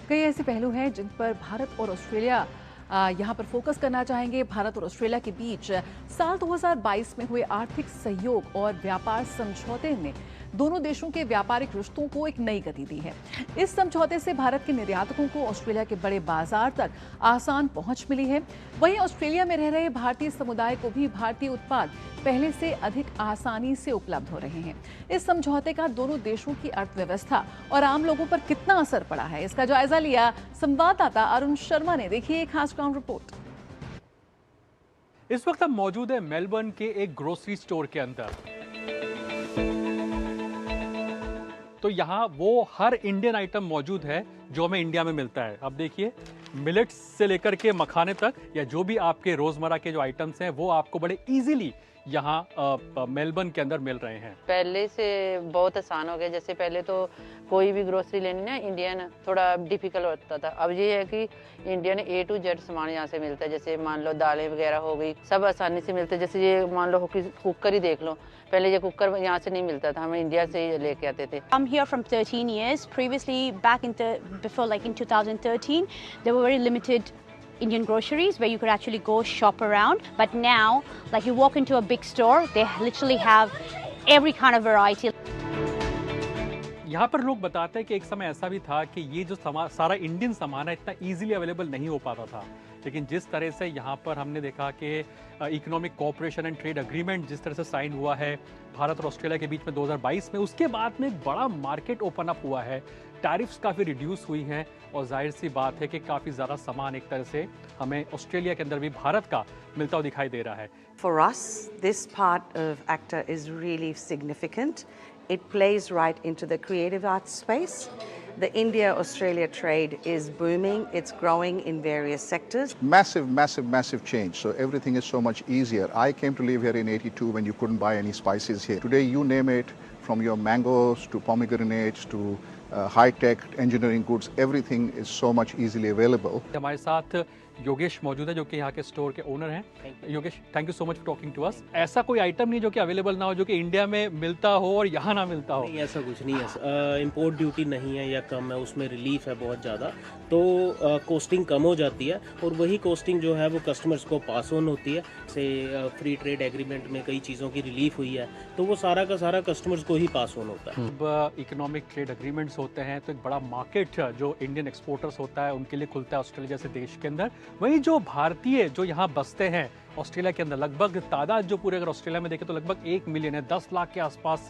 कई ऐसे पहलू हैं जिन पर भारत और ऑस्ट्रेलिया यहाँ पर फोकस करना चाहेंगे। भारत और ऑस्ट्रेलिया के बीच साल 2022 में हुए आर्थिक सहयोग और व्यापार समझौते ने दोनों देशों के व्यापारिक रिश्तों को एक नई गति दी है। इस समझौते से भारत के निर्यातकों को ऑस्ट्रेलिया के बड़े बाजार तक आसान पहुंच मिली है। वहीं ऑस्ट्रेलिया में रह रहे भारतीय समुदाय को भी भारतीय उत्पाद पहले से अधिक आसानी से उपलब्ध हो रहे हैं। इस समझौते का दोनों देशों की अर्थव्यवस्था और आम लोगों पर कितना असर पड़ा है, इसका जायजा लिया संवाददाता अरुण शर्मा ने। देखिए एक खास ग्राउंड रिपोर्ट। इस वक्त हम मौजूद है मेलबर्न के एक ग्रोसरी स्टोर के अंदर। तो यहाँ वो हर इंडियन आइटम मौजूद है जो हमें इंडिया में मिलता है। अब देखिए, मिलेट्स से लेकर के मखाने तक या जो भी आपके रोजमर्रा के जो आइटम्स हैं वो आपको बड़े इजीली यहाँ मेलबर्न के अंदर मिल रहे हैं। पहले से बहुत आसान हो गया। जैसे पहले तो कोई भी ग्रोसरी लेनी ना इंडियन थोड़ा डिफिकल्ट होता था। अब ये है कि इंडियन A to Z सामान यहाँ से मिलता है। जैसे मान लो दालें वगैरह हो गई, सब आसानी से मिलते हैं। जैसे ये मान लो कुकर ही देख लो, पहले ये कुकर यहाँ से नहीं मिलता था, हम इंडिया से ही लेके आते थे। I'm here from 13 years. Previously, before like in 2013, there were very limited Indian groceries where you could actually go shop around. But now, like you walk into a big store, they literally have every kind of variety. यहाँ पर लोग बताते हैं कि एक समय ऐसा भी था कि ये जो सारा इंडियन सामान है इतना इजीली अवेलेबल नहीं हो पाता था, लेकिन जिस तरह से यहाँ पर हमने देखा कि economic cooperation and trade agreement जिस तरह से साइन हुआ है भारत और ऑस्ट्रेलिया के बीच में 2022 में, उसके बाद में एक बड़ा मार्केट ओपन अप हुआ है। टैरिफ्स काफ़ी रिड्यूस हुई हैं और जाहिर सी बात है कि काफ़ी ज़्यादा सामान एक तरह से हमें ऑस्ट्रेलिया के अंदर भी भारत का मिलता हुआ दिखाई दे रहा है। For us, this part of ACTA is really significant. It plays right into the creative arts space. The India-Australia trade is booming. It's growing in various sectors. Massive change. So everything is so much easier. I came to live here in '82 when you couldn't buy any spices here. Today, you name it, from your mangoes to pomegranates to high-tech engineering goods, everything is so much easily available. हमारे साथ योगेश मौजूद है जो कि यहाँ के store के owner हैं। Yogesh, thank you so much for talking to us. ऐसा कोई आइटम नहीं जो कि अवेलेबल ना हो, जो कि इंडिया में मिलता हो और यहाँ ना मिलता हो? नहीं, ऐसा कुछ नहीं है। इंपोर्ट ड्यूटी नहीं है या कम है, उसमें रिलीफ है बहुत ज़्यादा, तो कॉस्टिंग कम हो जाती है और वही कॉस्टिंग जो है वो कस्टमर्स को पास ऑन होती है। से फ्री ट्रेड एग्रीमेंट में कई चीज़ों की रिलीफ हुई है, तो वो सारा का सारा कस्टमर्स को ही पास ऑन होता है। अब इकोनॉमिक ट्रेड एग्रीमेंट्स होते हैं तो एक बड़ा मार्केट जो इंडियन एक्सपोर्टर्स होता है उनके लिए खुलता है ऑस्ट्रेलिया जैसे देश के अंदर। वहीं जो भारतीय जो यहाँ बसते हैं ऑस्ट्रेलिया के अंदर, लगभग तादाद जो पूरे अगर ऑस्ट्रेलिया में देखें तो लगभग 1 मिलियन है। 10 लाख के आसपास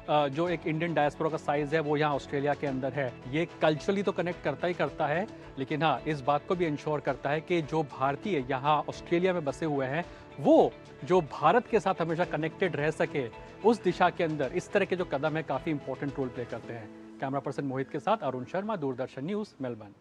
जो एक इंडियन डायस्पोरा का साइज है वो यहाँ ऑस्ट्रेलिया के अंदर है। ये कल्चरली तो कनेक्ट करता ही करता है, लेकिन हाँ, इस बात को भी इंश्योर करता है कि जो भारतीय यहाँ ऑस्ट्रेलिया में बसे हुए हैं वो जो भारत के साथ हमेशा कनेक्टेड रह सके, उस दिशा के अंदर इस तरह के जो कदम है काफ़ी इंपॉर्टेंट रोल प्ले करते हैं। कैमरा पर्सन मोहित के साथ अरुण शर्मा, दूरदर्शन न्यूज़, मेलबर्न।